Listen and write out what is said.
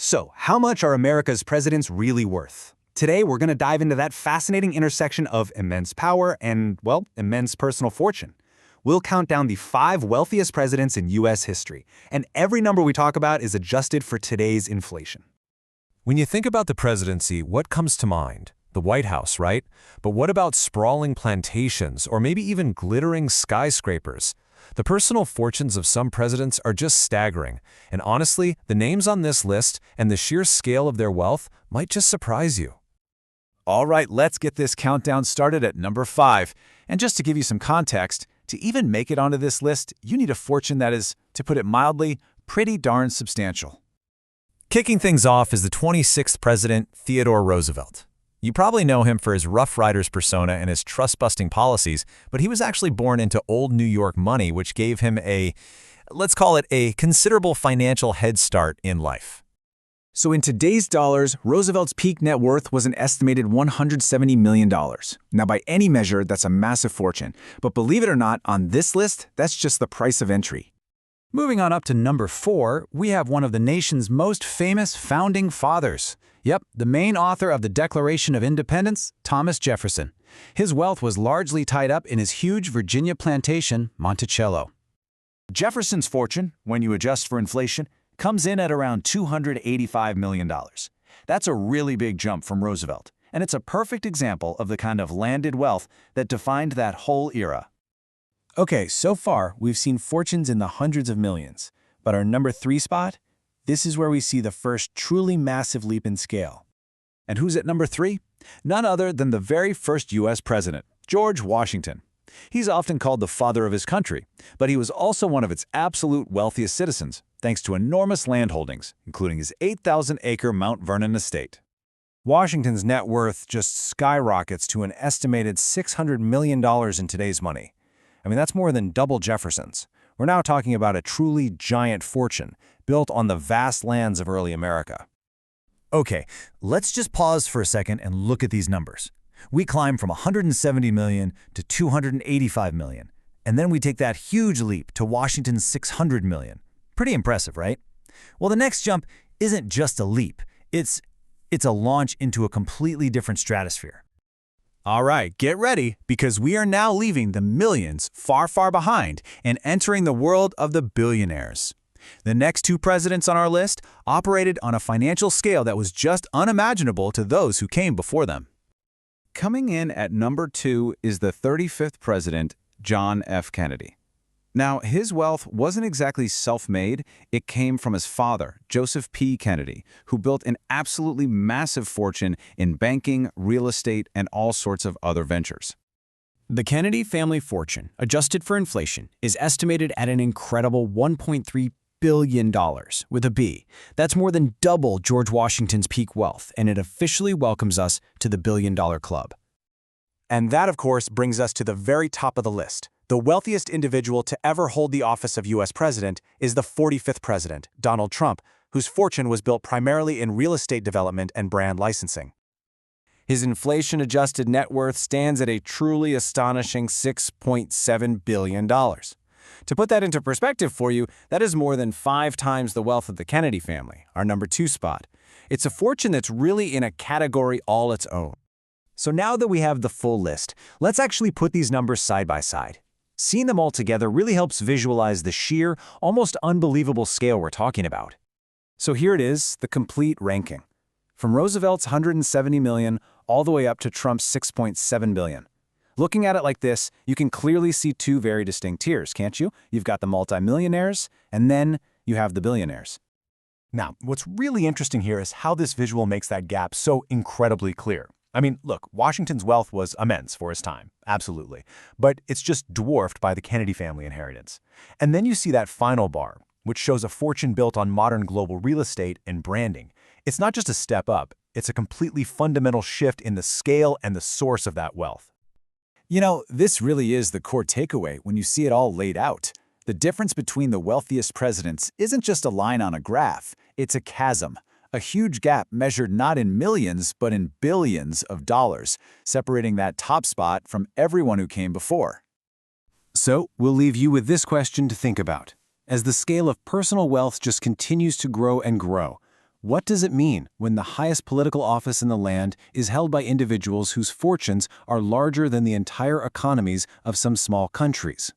So, how much are America's presidents really worth? Today, we're going to dive into that fascinating intersection of immense power and, well, immense personal fortune. We'll count down the 5 wealthiest presidents in U.S. history, and every number we talk about is adjusted for today's inflation. When you think about the presidency, what comes to mind? The White House, right? But what about sprawling plantations or maybe even glittering skyscrapers? The personal fortunes of some presidents are just staggering, and honestly, the names on this list and the sheer scale of their wealth might just surprise you. All right, let's get this countdown started at number 5. And just to give you some context, to even make it onto this list, you need a fortune that is, to put it mildly, pretty darn substantial. Kicking things off is the 26th president, Theodore Roosevelt. You probably know him for his Rough Riders persona and his trust-busting policies, but he was actually born into old New York money, which gave him let's call it a considerable financial head start in life. So in today's dollars, Roosevelt's peak net worth was an estimated $170 million. Now, by any measure, that's a massive fortune. But believe it or not, on this list, that's just the price of entry. Moving on up to number 4, we have one of the nation's most famous founding fathers. Yep, the main author of the Declaration of Independence, Thomas Jefferson. His wealth was largely tied up in his huge Virginia plantation, Monticello. Jefferson's fortune, when you adjust for inflation, comes in at around $285 million. That's a really big jump from Roosevelt, and it's a perfect example of the kind of landed wealth that defined that whole era. Okay, so far, we've seen fortunes in the hundreds of millions, but our number 3 spot? This is where we see the first truly massive leap in scale. And who's at number 3? None other than the very first U.S. president, George Washington. He's often called the father of his country, but he was also one of its absolute wealthiest citizens, thanks to enormous land holdings, including his 8,000-acre Mount Vernon estate. Washington's net worth just skyrockets to an estimated $600 million in today's money. I mean, that's more than double Jefferson's. We're now talking about a truly giant fortune built on the vast lands of early America. Okay, let's just pause for a second and look at these numbers. We climb from $170 million to $285 million, and then we take that huge leap to Washington's $600 million. Pretty impressive, right? Well, the next jump isn't just a leap. It's a launch into a completely different stratosphere. All right, get ready, because we are now leaving the millions far, far behind and entering the world of the billionaires. The next 2 presidents on our list operated on a financial scale that was just unimaginable to those who came before them. Coming in at number 2 is the 35th president, John F. Kennedy. Now, his wealth wasn't exactly self-made. It came from his father, Joseph P. Kennedy, who built an absolutely massive fortune in banking, real estate, and all sorts of other ventures. The Kennedy family fortune, adjusted for inflation, is estimated at an incredible $1.3 billion, with a B. That's more than double George Washington's peak wealth, and it officially welcomes us to the billion-dollar club. And that, of course, brings us to the very top of the list. The wealthiest individual to ever hold the office of U.S. president is the 45th president, Donald Trump, whose fortune was built primarily in real estate development and brand licensing. His inflation-adjusted net worth stands at a truly astonishing $6.7 billion. To put that into perspective for you, that is more than 5 times the wealth of the Kennedy family, our number 2 spot. It's a fortune that's really in a category all its own. So now that we have the full list, let's actually put these numbers side by side. Seeing them all together really helps visualize the sheer, almost unbelievable scale we're talking about. So here it is, the complete ranking. From Roosevelt's $170 million all the way up to Trump's $6.7 billion. Looking at it like this, you can clearly see 2 very distinct tiers, can't you? You've got the multimillionaires, and then you have the billionaires. Now, what's really interesting here is how this visual makes that gap so incredibly clear. I mean, look, Washington's wealth was immense for his time, absolutely. But it's just dwarfed by the Kennedy family inheritance. And then you see that final bar, which shows a fortune built on modern global real estate and branding. It's not just a step up, it's a completely fundamental shift in the scale and the source of that wealth. You know, this really is the core takeaway when you see it all laid out. The difference between the wealthiest presidents isn't just a line on a graph, it's a chasm. A huge gap measured not in millions, but in billions of dollars, separating that top spot from everyone who came before. So, we'll leave you with this question to think about. As the scale of personal wealth just continues to grow and grow, What does it mean when the highest political office in the land is held by individuals whose fortunes are larger than the entire economies of some small countries?